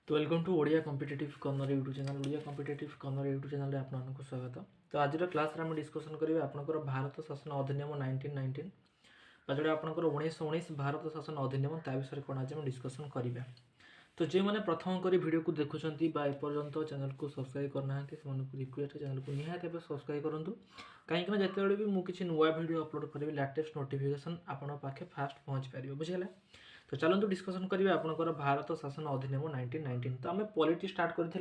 तो welcome to Odia competitive corner YouTube channel Odia competitive corner YouTube channel आपको स्वागत। तो आज क्लास आम डिस्कसन करेंगे आपंकर भारत शासन अधिनियम 1919 जोड़ा आपंकर 1919 भारत शासन अधिनियम ता विषय कौन आज डिस्कसन करवा। तो जो मैंने प्रथम कर वीडियो को देखुं एपर्यंत चैनल को सब्सक्राइब करना रिक्वेस्ट चैनल को निहाती भाव सब्सक्राइब करूँ कहीं जिते भी मुझे नुआ वीडियो अपलोड करी लेटेस्ट नोटिफिकेशन आपके पाखे फास्ट पहुँच पार बुझेगा। तो चलते डिस्कसन करेंगे आपंकर भारत शासन अधिनियम 1919। तो आम पॉलिटी स्टार्ट करते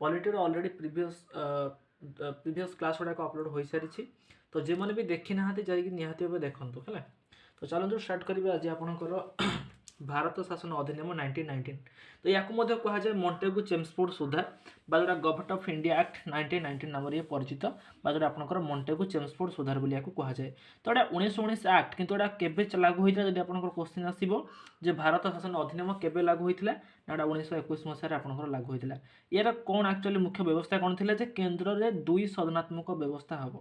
पॉलिटी अलरेडी प्रीवियस क्लास गुड़ाक अपलोड हो सारी। तो जो मैंने भी देखी ना निहाती भाव देखूँ है। तो चलते स्टार्ट करेंगे आज आपंकर भारत शासन अधिनियम 1919। तो या कहुए मॉन्टेगु चेम्सफोर्ड सुधार जोड़ा गवर्नमेंट ऑफ इंडिया एक्ट 1919 नाम ये परिचित जोड़ा आपंकर मॉन्टेगु चेम्सफोर्ड सुधार बोली कहुए। तो यहाँ 1919 एक्ट किंतु यहाँ केबे लागू होता है जब आपंकर क्वेश्चन आसो जे भारत शासन अधिनियम केबे लागू होता है ना 1921 मसीह आपंकर लागू होता है। यार कौन एक्चुअली मुख्य व्यवस्था कौन थी केन्द्र में दुई सदनात्मक व्यवस्था हम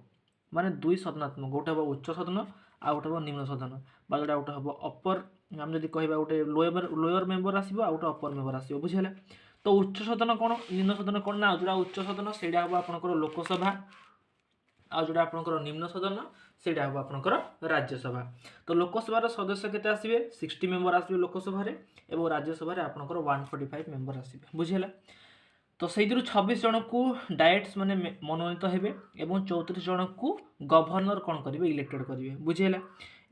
माने दुई सदनात्मक गोटे हम उच्च सदन आ गोटे हम निम्न सदन जोड़ा गोटे हम अपर आम जब कह गोटे लोअर मेम्बर आसो आ गोटे अपर मेम्बर आसो बुझेगा। तो उच्च सदन कौन निम्न सदन कौन ना जोड़ा उच्च सदन से हम आपंकर लोकसभा आ जोड़ा आपंकर निम्न सदन से हम आपंकर राज्यसभा। तो लोकसभार सदस्य केते आसबे 60 मेम्बर आसबे लोकसभा और राज्यसभा आपंकर 145 मेम्बर आसबे बुझेगा। तो से 26 जन को डायरेक्ट माने मनोनीत हेबे एवं 34 जन को गवर्नर कौन करेंगे इलेक्टेड करेंगे बुझेगा।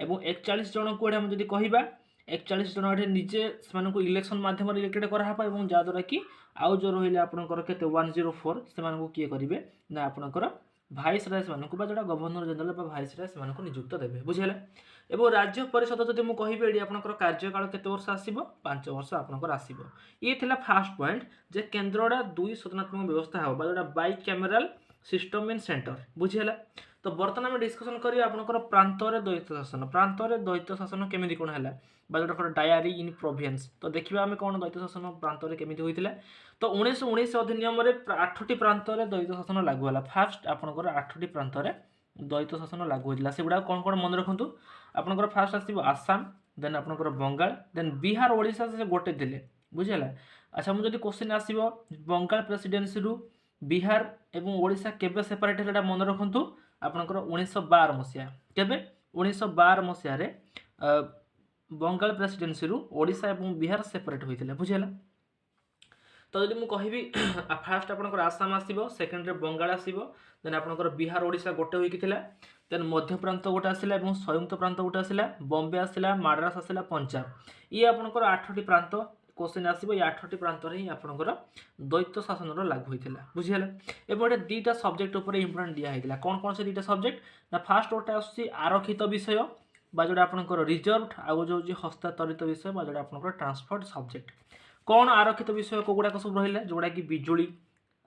एवं 41 जन को हम जब कह 41 जन ये निजे से इलेक्शन मध्यम इलेक्टेड करापा और जहाँद्वारा कि आउ जो रही आपंकर के 104 से किए करेंगे ना आपंकर भाइस राय से जोड़ा गवर्नर जनरल भाइस राय से नियुक्त देवे बुझेगा। एवं राज्य परिषद जब मुझे कहि ये आपंकर कार्यकाल केते वर्ष आसो 5 वर्ष आपंकर आसो। ये थिला फास्ट पॉइंट जे केन्द्रटा दुई सदनात्मक व्यवस्था हम जोड़ा बाई कैमेराल सिस्टम इन सेंटर बुझेगा। तो बर्तमान आम डिस्कसन करिए आपंकर प्रांतर द्वैत शासन प्रांतर द्वैत शासन केमी कौन है जोटा डायरी इन प्रोविंस। तो देखा आम कौन द्वैत शासन प्रांतर केमी होता है। तो 1919 अधिनियम 8टी प्रांतर द्वैत शासन लागू है। फास्ट आपंकर 8टी प्रांतर द्वैत शासन लागू होता है। से गुड़ा कौन कौन मन रखु आपंकर फास्ट आसो आसाम देन आपंकर बंगाल देन बिहार ओडिशा से गोटे थे बुझेगा। अच्छा मुझे क्वेश्चन आसो बंगाल प्रेसिडेंसी रु बिहार एवं ओडिशा केबे सेपरेट है मन रखु आपंकर 1912 मसीहा केबे 1912 मसीह बंगाल प्रेसिडेंसी रु ओडिशा एवं बिहार सेपरेट होता बुझेगा। तो जब मुझे कह फास्ट आपंकर आसाम आसो सेकेंड बंगाल आसो देन आपंकर बिहार ओडिशा गोटे होता देन मध्य प्रांत गोटे आसला और संयुक्त प्रांत गोटे आसला बॉम्बे आसला मद्रास आसला पंजाब ये आपंकर 8टी प्रांत क्वेश्चन आसो ये 8टी प्रांत ही आपंकर द्वैत शासन लागू होता बुझेगा। एवं दुईटा सब्जेक्ट उपर इम्पोर्टेंट दिखाई कौन कौन से दुईटा सब्जेक्ट ना फास्ट गोटे आसूँ आरक्षित विषय जोड़ा आपंकर रिजर्व आउ जो हस्तांतरित विषय जोड़ा आपंकर ट्रांसफर्ड सब्जेक्ट। कौन आरक्षित विषय कौगुड़ाक सब रहा जोड़ा कि बिजुली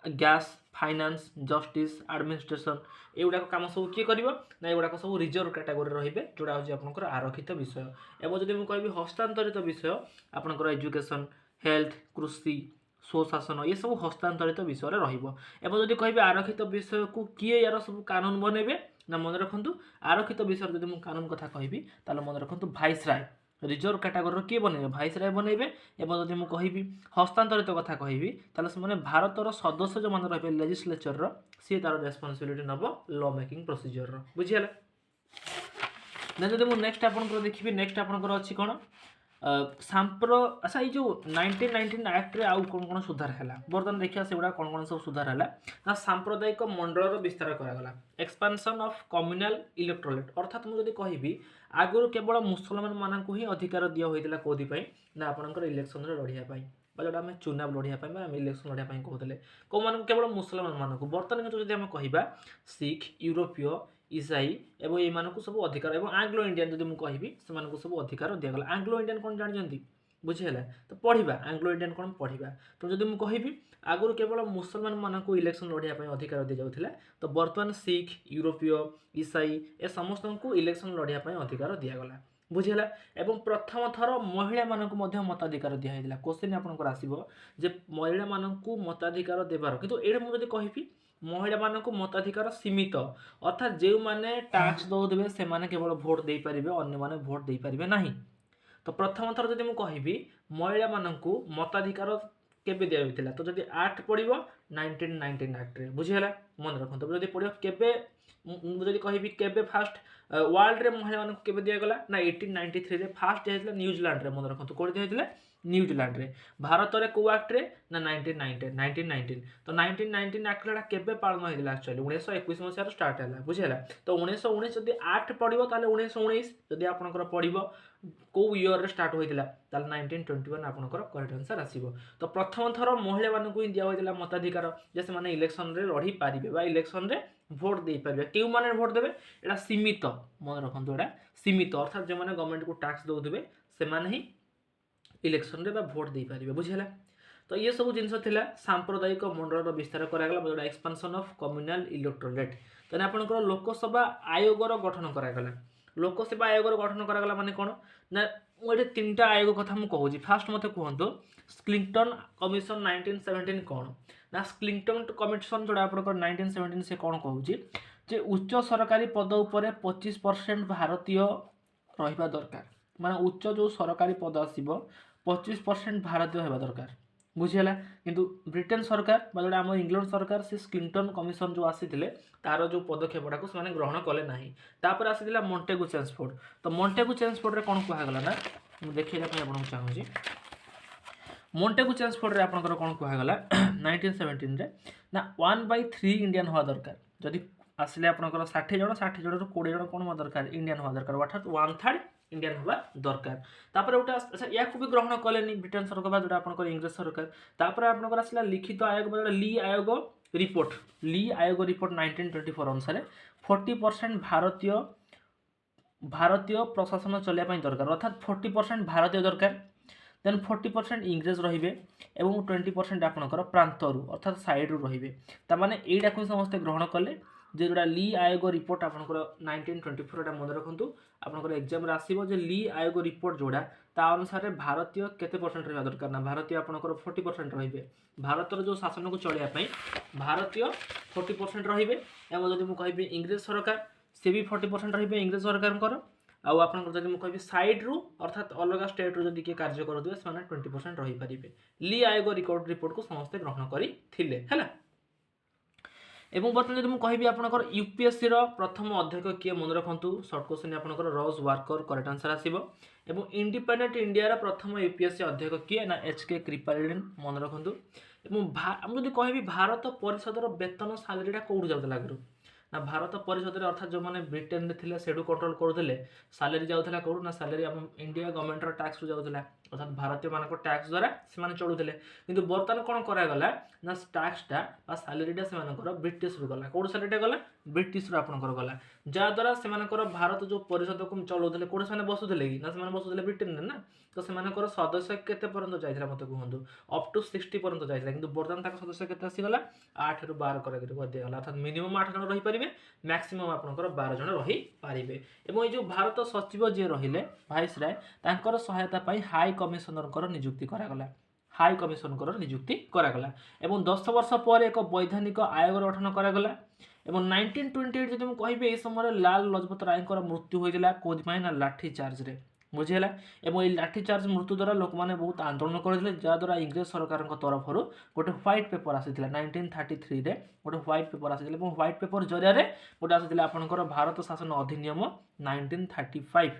गैस फाइनान्स जस्टिस एडमिनिस्ट्रेशन एगुड़ाक कम सब किए कर ना एगुड़ाक सब रिजर्व कैटेगोरी रे जोड़ा हूँ आपंकर आरक्षित विषय। एवं जब मुझे कह हस्तांतरित विषय आपंकर एजुकेशन हेल्थ कृषि स्वशासन ये सब हस्तांतरित विषय रही। जब कह आरक्षित विषय को किए यार सब कानून बनइबे ना मन रखु आरक्षित विषय जब मुझे कानून कथा कह मन रखु भाइस राय रिजर्व कैटेगोरी किए बनइबे भाइस राय बनइबे। एवं जब मुझे कह हस्तांतरित कथा कह से भारतर सदस्य जो मैंने रही लेजिस्लेचर सी तार रेस्पॉन्सिबिलिटी नब लॉ मेकिंग प्रोसीजर बुझीगला। देन जब मुझे नेक्स्ट आपंकर देखिए नेक्स्ट आपंकर अच्छी कौन सांप्र अच्छा ये जो 1919 एक्ट रे आउ कौन कौन सुधार है बर्तमान देखिए से गुड़ा कौन कौन सब सुधार है ना सांप्रदायिक मंडल विस्तार करागला एक्सपांशन ऑफ कम्युनल इलेक्ट्रोलेट अर्थात मुझे कहि आगुरी केवल मुसलमान मानक ही अधिकार दिया होता कौन ना आपंकर इलेक्शन लड़ाई जोटा आम चुनाव लड़ाई इलेक्शन लड़ाई कहते कौ मान केवल मुसलमान मानक बर्तमान जो कह सिख यूरोपीय ईसाई एवं ये सब अधिकार एवं आंग्लो इंडियन जब मुझे कहि सब अधिकार दिगला। आंग्लो इंडियन कौन जानते बुझेगा तो पढ़ा आंग्लो इंडियन कौन पढ़ा। तो जब मुझे कहि आगुरी केवल मुसलमान मानक इलेक्शन लड़ाई अधिकार दि जाऊला तो बर्तमान सिख यूरोपीय ईसाई ए समस्त को इलेक्शन लड़ाई अधिकार दिगला बुझेगा। एवं प्रथम थर महिला मानक मताधिकार दिखाई क्वेश्चन आपंकर आसो जे महिला मानक मताधिकार देवार किंतु ये मुझे कहि महिला मानक मताधिकार सीमित अर्थात जो मैंने टैक्स दौदे से केवल भोट दे पारे अन्य माने भोट दे पारे ना। तो प्रथम थर जब मुझे कहि महिला मानक मताधिकार केबे दिया होइतिला तो जदि एक्ट पड़िबो 1919 एक्ट रे बुझिहला मन रखंतो जदि पड़िबो केबे जदि कहिबी केबे फास्ट वर्ल्ड रे महिला मानक केबे दिया गला ना 1893 रे फास्ट दिया हेतला न्यूजीलैंड रे मन रखंतो कोड दिया हेतला न्यूजीलैंड रे भारत रे को एक्ट रे ना 1919 तो 1919 एक्ट ला केबे पालन होइतिला एक्चुअली 1921 मसिया रो स्टार्ट हैला बुझिहला तो 1919 जदि एक्ट पड़िबो ताले 1919 जदि आपनकर पड़िबो को ईयर रे स्टार्ट होइतिला ताले 1921 आपनकर करेक्ट आंसर आसीबो तो प्रथम थर महिला मानकु दिया होइतिला मताधिकार जे से माने इलेक्शन रे लढी पारिबे बा इलेक्शन रे भोट दे पारिबे केउ माने भोट देबे एटा सीमित मन रखंतो एटा सीमित अर्थात जे माने गवर्नमेंट को टैक्स दउथबे से माने ही इलेक्शन रे बा भोट दे पारिबे बुझिहला तो ये सब जिनस थिला सांप्रदायिक मंडल विस्तार करा गला जोडा एक्सपेंशन ऑफ कम्युनल इलेक्टोरेट तने आपनकर लोकसभा आयोग रो गठन करा गला लोकसभा आयोग रो गठन करा गला माने कोन ना ओडे तीनटा आयोग कथा मु कहूजी फास्ट मते कहंतो स्क्लिंटन कमिशन 1917 कोन ना स्क्लिंटन कमिशन जोडा आपनकर 1917 से कोन कहूजी जे उच्च सरकारी पद उपरे 25% भारतीय रहिबा दरकार माने उच्च जो सरकारी पद आसीबो 25% भारतीय हेबा दरकार बुझिहला किंतु ब्रिटेन सरकार बा जोडा हम इंग्लैंड सरकार से स्क्लिंटन कमिशन जो आसीथिले तार जो पदक्षेपटा को से ग्रहण कले नाही तापर आसीथिला मॉन्टेगु चेम्सफोर्ड तो मॉन्टेगु चेम्सफोर्ड रे कोन कहया गला ना मु देखैला पय आपन चाहूजी मॉन्टेगु चेम्सफोर्ड रे आपनकर कोन कहया गला 1917 रे ना 1/3 इंडियन होवा दरकार जदि आसिले आपनकर 60 जण 60 जण रो 20 जण कोन होवा दरकार इंडियन होवा दरकार अर्थात 1/3 इंडियन होवा दरकार तापर उटा अच्छा या को भी ग्रहण कलेनी ब्रिटेन सरकार बा जोडा आपनकर इंग्लिश सरकार तापर आपनकर आसला लिखित आयोग बा जोडा ली आयोग रिपोर्ट 1924 अनुसार 40% भारतीय प्रशासन चलिया पई दरकार अर्थात 40% भारतीय दरकार देन 40% इंग्रेज रहिबे एवं 20% आपनकर प्रांतरु अर्थात साइड रु रहिबे ता माने एडा को समस्त ग्रहण कले जे जोडा ली आयोग रिपोर्ट आपनकर 1924 टा मन रखंतु आपनकर एग्जाम रे आसीबो जे ली आयोग रिपोर्ट जोडा ता अनुसार भारतीय केते परसेंट रहबा दरकार ना भारतीय आपनकर 40% रहिबे भारतर जो शासन को चलिया पई भारतीय 40% रहिबे एवं जदि मु कहबी इंग्लिश सरकार से भी 40% रहिबे इंग्लिश सरकार कर आउ आपनकर जदि मु कहबी साइड रु अर्थात अलग स्टेट रु जदि के कार्य करदिबे सना 20% रहि परिबे ली आयोग रिपोर्ट को समस्त ग्रहण करी थिले हला एवं बर्तमान जदि मु कहबी आपनकर यूपीएससी रो प्रथम अध्यक्ष किए मन रखंतु शॉर्ट क्वेश्चन आपनकर रोज वर्कर करेक्ट आंसर आसीबो एवं इंडिपेंडेंट इंडिया रो प्रथम यूपीएससी अध्यक्ष किए ना एचके कृपालिन मन रखंतु एवं हम जदि कहबी भारत परिषद रो वेतन सैलरीटा कोड जाउतला गरु ना भारत परिषद रे अर्थात जो माने ब्रिटेन रे थिले सेडु कंट्रोल करथले सैलरी जाउतला कोड ना सैलरी हम इंडिया गवर्नमेंट रो टैक्स रु जाउतला अर्थात भारतीय मानको टैक्स द्वारा से माने चढुथले किंतु बर्तमान कोन करा गला ना टैक्सटा बा सैलरीटा से मानकर ब्रिटिश रु गला कोड सैलरीटा गला ब्रिटिश रु आपनकर गला जा द्वारा से मानकर भारत जो परिषद को चलौथले कोड से माने बसुथले कि ना से माने बसुथले ब्रिटेन रे ना तो से मानकर सदस्य केते परंत जाइथला मते कहंतु अप टू 60 परंत जाइथला किंतु बर्तमान तक सदस्य केते आसी गला 8 रु 12 करे दिया गला अर्थात मिनिमम 8 जन रही परिबे मैक्सिमम आपनकर 12 जन रही पारिबे एवं ए जो भारत सचिव जे रहिले भाइस राय तांकर सहायता पई हाई कमिशनर नियुक्ति करागला हाई कमिशनर नियुक्ति करागला एवं 10 वर्ष पर एक वैधानिक आयोग गठन करागला एवं 1928 जदि मु कहबे ए समय लाल लजपत राय मृत्यु होइदिला कोदिमाय ना लाठी चार्ज रे बुझेला एवं ए लाठी चार्ज मृत्यु द्वारा लोक माने बहुत आंदोलन करथिले जा द्वारा इंग्लिश सरकार तरफ गोटे व्हाइट पेपर आसीथिला 1933 रे गोटे व्हाइट पेपर आसीथिला एवं व्हाइट पेपर जरिया रे गोटे आसीथिला आपनकर भारत शासन अधिनियम 1935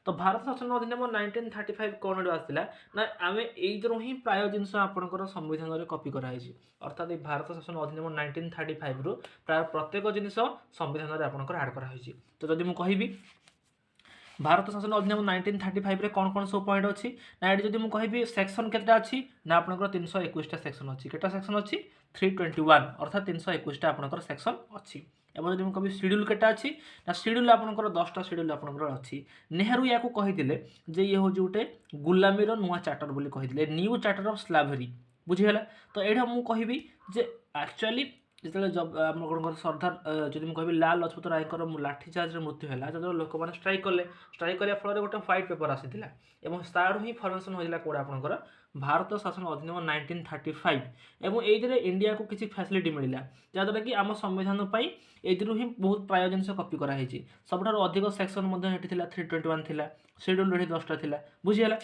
तो भारत शासन अधिनियम 1935 कोन आसला ना आमे एइदरो ही प्राय जिंस आपनकर संविधान रे कॉपी करा हिची अर्थात ए भारत शासन अधिनियम 1935 रु प्राय प्रत्येक जिंस संविधान रे आपनकर ऐड करा हिची तो जदि मु कहिबी भारत शासन अधिनियम 1935 रे कोन कोन सब पॉइंट अछि ना एडी जदि मु कहिबी सेक्शन केटा अछि ना आपनकर 321 टा सेक्शन अछि केटा सेक्शन अछि 321 अर्थात 321 टा आपनकर सेक्शन अछि एवं जदि मु कहिबी शेड्यूल केटा अछि ना शेड्यूल आपनकर 10 टा शेड्यूल आपनकर अछि नेहरू याकू कहिदिले जे ये हो जुटे गुलामी रो नुवा चार्टर बोली कहिदिले न्यू चार्टर ऑफ स्लेवरी बुझिहेला तो एडा मु कहिबी जे एक्चुअली जिते जब आम सरदार जदि मुझे कहबी लाल लजपत रायकर लाठी चार्ज मृत्यु है जो लोक मैंने स्ट्राइक कले स्ट्राइक करने फल गोटे व्हाइट पेपर आसाला और तार ही फर्मेसन होता कौड़ा आपंकर भारत शासन अधिनियम 1935 एवं ये इंडिया को किसी फैसिलिटी मिला जहाँद्वारा कि आम संविधान ही बहुत प्राय जिन कॉपी कराई सब अधिक सेक्शन 321 थी शेड्यूल 10टा थी बुझीगला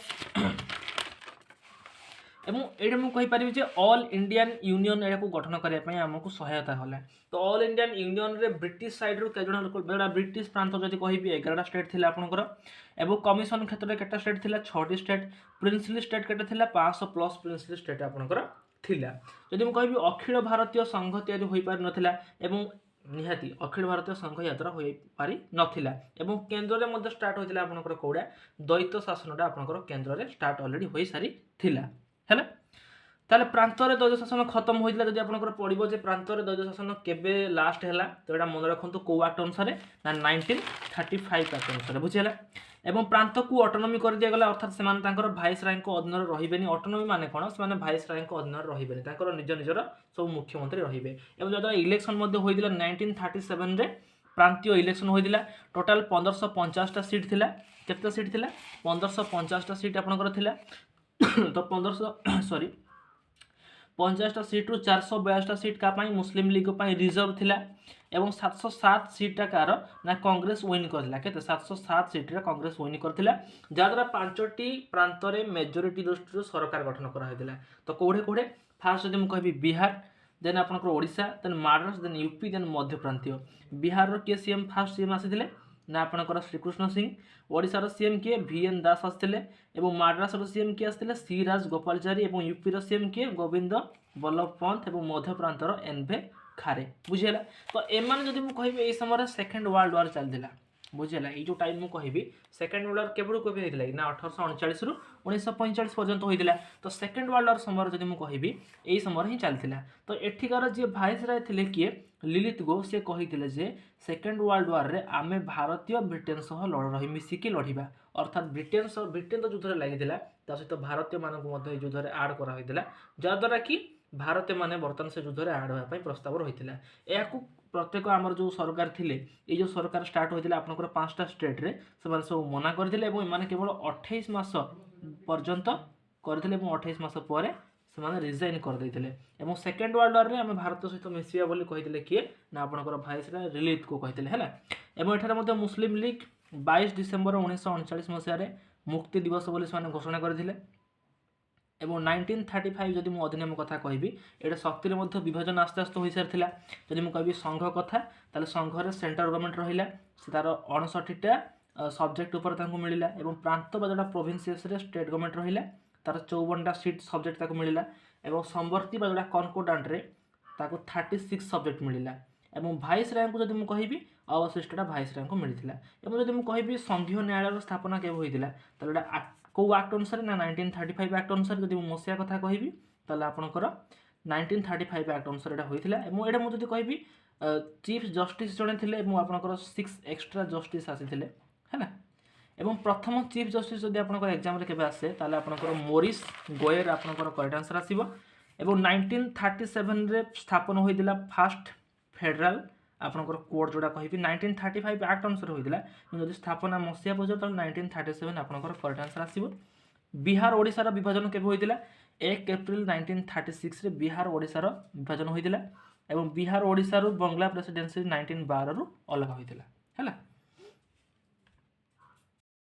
এবং ଏଇଟା ମୁଁ କହିପାରିବି ଯେ ଅଲ୍ ଇଣ୍ଡିଆନ୍ ୟୁନିଅନ୍ ଏଟାକୁ ଗଠନ କରିବା ପାଇଁ ଆମକୁ ସହାୟତା କଲା। ତ ଅଲ୍ ଇଣ୍ଡିଆନ୍ ୟୁନିଅନ୍ରେ ବ୍ରିଟିଶ ସାଇଡ୍ରୁ କେତେ ଜଣ ଲୋକ ବେଳା ବ୍ରିଟିଶ ପ୍ରାନ୍ତ ଯଦି କହିବି 11ଟା ଷ୍ଟେଟ୍ ଥିଲା ଆପଣଙ୍କର ଏବଂ କମିଶନ କ୍ଷେତ୍ରରେ କେତେ ଷ୍ଟେଟ୍ ଥିଲା 6ଟି ଷ୍ଟେଟ୍ ପ୍ରିନ୍ସଲି ଷ୍ଟେଟ୍ କେତେ ଥିଲା 500 ପ୍ଲସ୍ ପ୍ରିନ୍ସଲି ଷ୍ଟେଟ୍ ଆପଣଙ୍କର ଥିଲା। ଯଦି ମୁଁ କହିବି ଅଖିଳ ଭାରତୀୟ ସଂଘ ତିଆରି ହୋଇପାରିନଥିଲା ଏବଂ ନିହାତି ଅଖିଳ ଭାରତୀୟ ସଂଘ ଯାତ୍ରା ହୋଇପାରି ନଥିଲା ଏବଂ କେନ୍ଦ୍ରରେ ମଧ୍ୟ ଷ୍ଟାର୍ଟ ହୋଇଥିଲା ଆପଣଙ୍କର କୋଉଟା ଦ୍ୱୈତ ଶାସନଟା ଆପଣଙ୍କର କେନ୍ଦ୍ରରେ ଷ୍ଟାର୍ଟ ଅଲରେଡି ହୋଇସାରିଥିଲା ହେଲା। ତାହେଲେ ପ୍ରାନ୍ତରେ ଦ୍ୱୈତ ଶାସନ ଖତମ ହୋଇଥିଲା ଯଦି ଆପଣଙ୍କର ପଡ଼ିବ ଯେ ପ୍ରାନ୍ତରେ ଦ୍ୱୈତ ଶାସନ କେବେ ଲାଷ୍ଟ ହେଲା ତ ଏଇଟା ମନେ ରଖନ୍ତୁ କୋଉ ଆକ୍ଟ ଅନୁସାରେ ନା 1935 ଆକ୍ଟ ଅନୁସାରେ ବୁଝିହେଲା। ଏବଂ ପ୍ରାନ୍ତକୁ ଅଟୋନୋମି କରିଦିଆଗଲା ଅର୍ଥାତ୍ ସେମାନେ ତାଙ୍କର ଭାଇସ୍ ରାୟଙ୍କ ଅଧୀନରେ ରହିବେନି। ଅଟୋନୋମି ମାନେ କ'ଣ ସେମାନେ ଭାଇସ୍ ରାୟଙ୍କ ଅଧୀନରେ ରହିବେନି ତାଙ୍କର ନିଜ ନିଜର ସବୁ ମୁଖ୍ୟମନ୍ତ୍ରୀ ରହିବେ। ଏବଂ ଯଦ୍ୱାରା ଇଲେକ୍ସନ ମଧ୍ୟ ହୋଇଥିଲା 1937ରେ ପ୍ରାନ୍ତୀୟ ଇଲେକ୍ସନ ହୋଇଥିଲା। ଟୋଟାଲ 1550ଟା ସିଟ୍ ଥିଲା। କେତେ ସିଟ୍ ଥିଲା 1550ଟା ସିଟ୍ ଆପଣଙ୍କର ଥିଲା। ତ 50ଟା ସିଟ୍ରୁ 482ଟା ସିଟ୍ କା ପାଇଁ ମୁସଲିମ ଲିଗ ପାଇଁ ରିଜର୍ଭ ଥିଲା ଏବଂ 707 ସିଟ୍ଟା କାର ନା କଂଗ୍ରେସ ୱିନ୍ କରିଥିଲା। କେତେ 707 ସିଟ୍ରେ କଂଗ୍ରେସ ୱିନ୍ କରିଥିଲା ଯାହାଦ୍ୱାରା 5ଟି ପ୍ରାନ୍ତରେ ମେଜୋରିଟି ଦୃଷ୍ଟିରୁ ସରକାର ଗଠନ କରାହୋଇଥିଲା। ତ କୋଉଠି କୋଉଠି ଫାର୍ଷ୍ଟ ଯଦି ମୁଁ କହିବି ବିହାର ଦେନ୍ ଆପଣଙ୍କର ଓଡ଼ିଶା ଦେନ୍ ମହାରାଷ୍ଟ୍ର ଦେନ୍ ୟୁପି ଦେନ୍ ମଧ୍ୟପ୍ରାନ୍ତୀୟ। ବିହାରର କିଏ ସିଏମ୍ ଫାର୍ଷ୍ଟ ସିଏମ୍ ଆସିଥିଲେ ନା ଆପଣଙ୍କର ଶ୍ରୀକୃଷ୍ଣ ସିଂ। ଓଡ଼ିଶାର ସିଏମ୍ କିଏ ଭିଏନ୍ ଦାସ ଆସିଥିଲେ ଏବଂ ମହାରାଷ୍ଟ୍ରର ସିଏମ୍ କିଏ ଆସିଥିଲେ ସି ରାଜ ଗୋପାଳଚାରୀ ଏବଂ ୟୁପିର ସିଏମ୍ କିଏ ଗୋବିନ୍ଦ ବଲ୍ଲଭ ପନ୍ଥ ଏବଂ ମଧ୍ୟପ୍ରାନ୍ତର ଏନ୍ଭେ ଖାରେ ବୁଝିହେଲା। ତ ଏମାନେ ଯଦି ମୁଁ କହିବି ଏଇ ସମୟରେ ସେକେଣ୍ଡ ୱାର୍ଲଡ ୱାର୍ ଚାଲିଥିଲା ବୁଝିହେଲା। ଏଇ ଯେଉଁ ଟାଇମ୍ ମୁଁ କହିବି ସେକେଣ୍ଡ ୱାର୍ଲଡ ୱାର୍ କେବେଠୁ କେବେ ହେଇଥିଲା ନା 1839ରୁ 1945 ପର୍ଯ୍ୟନ୍ତ ହୋଇଥିଲା। ତ ସେକେଣ୍ଡ ୱାର୍ଲଡ ୱାର୍ ସମୟରେ ଯଦି ମୁଁ କହିବି ଏଇ ସମୟରେ ହିଁ ଚାଲିଥିଲା। ତ ଏଠିକାର ଯିଏ ଭାଇସରାୟ ଥିଲେ କିଏ ଲିଲିତ ଗୋ ସେ କହିଥିଲେ ଯେ ସେକେଣ୍ଡ ୱାର୍ଲଡ ୱାର୍ରେ ଆମେ ଭାରତୀୟ ବ୍ରିଟେନ ସହ ମିଶିକି ଲଢ଼ିବା ଅର୍ଥାତ୍ ବ୍ରିଟେନ ତ ଯୁଦ୍ଧରେ ଲାଗିଥିଲା ତା ସହିତ ଭାରତୀୟମାନଙ୍କୁ ମଧ୍ୟ ଏହି ଯୁଦ୍ଧରେ ଆଡ୍ କରାହୋଇଥିଲା ଯାହାଦ୍ୱାରା କି ଭାରତୀୟମାନେ ବର୍ତ୍ତମାନ ସେ ଯୁଦ୍ଧରେ ଆଡ୍ ହେବା ପାଇଁ ପ୍ରସ୍ତାବ ରହିଥିଲା। ଏହାକୁ ପ୍ରତ୍ୟେକ ଆମର ଯେଉଁ ସରକାର ଥିଲେ ଏଇ ଯେଉଁ ସରକାର ଷ୍ଟାର୍ଟ ହୋଇଥିଲା ଆପଣଙ୍କର 5ଟା ଷ୍ଟେଟ୍ରେ ସେମାନେ ସବୁ ମନା କରିଥିଲେ ଏବଂ ଏମାନେ କେବଳ 28 ମାସ ପର୍ଯ୍ୟନ୍ତ କରିଥିଲେ ଏବଂ 28 ମାସ ପରେ ସେମାନେ ରିଜାଇନ୍ କରିଦେଇଥିଲେ। ଏବଂ ସେକେଣ୍ଡ ୱାର୍ଲଡ ୱାର୍ରେ ଆମେ ଭାରତ ସହିତ ମିଶିବା ବୋଲି କହିଥିଲେ କିଏ ନା ଆପଣଙ୍କର ଭାଇସରାୟ ଲିଲିତକୁ କହିଥିଲେ ହେଲା। ଏବଂ ଏଠାରେ ମଧ୍ୟ ମୁସଲିମ ଲିଗ୍ 22 ଡିସେମ୍ବର 1939 ମସିହାରେ ମୁକ୍ତି ଦିବସ ବୋଲି ସେମାନେ ଘୋଷଣା କରିଥିଲେ। ଏବଂ 1935 ଯଦି ମୁଁ ଅଧିନିୟମ କଥା କହିବି ଏଇଟା ଶକ୍ତିରେ ମଧ୍ୟ ବିଭାଜନ ଆସ୍ତେ ଆସ୍ତେ ହୋଇସାରିଥିଲା। ଯଦି ମୁଁ କହିବି ସଂଘ କଥା ତାହେଲେ ସଂଘରେ ସେଣ୍ଟ୍ରାଲ ଗଭର୍ଣ୍ଣମେଣ୍ଟ ରହିଲା ସେ ତାର 59ଟା ସବଜେକ୍ଟ ଉପରେ ତାଙ୍କୁ ମିଳିଲା ଏବଂ ପ୍ରାନ୍ତ ବା ଯେଉଁଟା ପ୍ରୋଭିନ୍ସିଏସରେ ଷ୍ଟେଟ୍ ଗଭର୍ଣ୍ଣମେଣ୍ଟ ରହିଲା ତାର 54ଟା ସିଟ୍ ସବଜେକ୍ଟ ତାକୁ ମିଳିଲା ଏବଂ ସମ୍ବର୍ତ୍ତି ବା ଯେଉଁଟା କନକୋର୍ଡାଣ୍ଟରେ ତାକୁ 36 ସବଜେକ୍ଟ ମିଳିଲା। ଏବଂ ଭାଇସରାୟଙ୍କୁ ଯଦି ମୁଁ କହିବି ଅବଶିଷ୍ଟଟା ଭାଇସରାୟଙ୍କୁ ମିଳିଥିଲା। ଏବଂ ଯଦି ମୁଁ କହିବି ସଂଘୀୟ ନ୍ୟାୟାଳୟର ସ୍ଥାପନା କେବେ ହୋଇଥିଲା ତାହେଲେ ଏଇଟା କେଉଁ ଆକ୍ଟ ଅନୁସାରେ ନା 1935 ଆକ୍ଟ ଅନୁସାରେ ଯଦି ମୁଁ ମସିହା କଥା କହିବି ତାହେଲେ ଆପଣଙ୍କର 1935 ଆକ୍ଟ ଅନୁସାରେ ଏଇଟା ହୋଇଥିଲା। ଏବଂ ଏଇଟା ମୁଁ ଯଦି କହିବି ଚିଫ୍ ଜଷ୍ଟିସ୍ ଜଣେ ଥିଲେ ଏବଂ ଆପଣଙ୍କର 6 ଏକ୍ସଟ୍ରା ଜଷ୍ଟିସ୍ ଆସିଥିଲେ ହେଲା। ଏବଂ ପ୍ରଥମ ଚିଫ୍ ଜଷ୍ଟିସ୍ ଯଦି ଆପଣଙ୍କର ଏକ୍ଜାମରେ କେବେ ଆସେ ତାହେଲେ ଆପଣଙ୍କର ମୋରିସ୍ ଗୋୟର ଆପଣଙ୍କର କରେକ୍ଟ ଆନ୍ସର ଆସିବ। ଏବଂ 1937ରେ ସ୍ଥାପନ ହୋଇଥିଲା ଫାର୍ଷ୍ଟ ଫେଡେରାଲ ଆପଣଙ୍କର କୋର୍ଟ ଯେଉଁଟା କହିବି 1935 ଆକ୍ଟ ଅନୁସାରେ ହୋଇଥିଲା କିନ୍ତୁ ଯଦି ସ୍ଥାପନା ମସିହା ପର୍ଯ୍ୟନ୍ତ ତାହେଲେ 1937 ଆପଣଙ୍କର କରେକ୍ଟ ଆନ୍ସର ଆସିବ। ବିହାର ଓଡ଼ିଶାର ବିଭାଜନ କେବେ ହୋଇଥିଲା 1 ଏପ୍ରିଲ 1936ରେ ବିହାର ଓଡ଼ିଶାର ବିଭାଜନ ହୋଇଥିଲା ଏବଂ ବିହାର ଓଡ଼ିଶାରୁ ବଙ୍ଗଳା ପ୍ରେସିଡେନ୍ସି 1912ରୁ ଅଲଗା ହୋଇଥିଲା ହେଲା।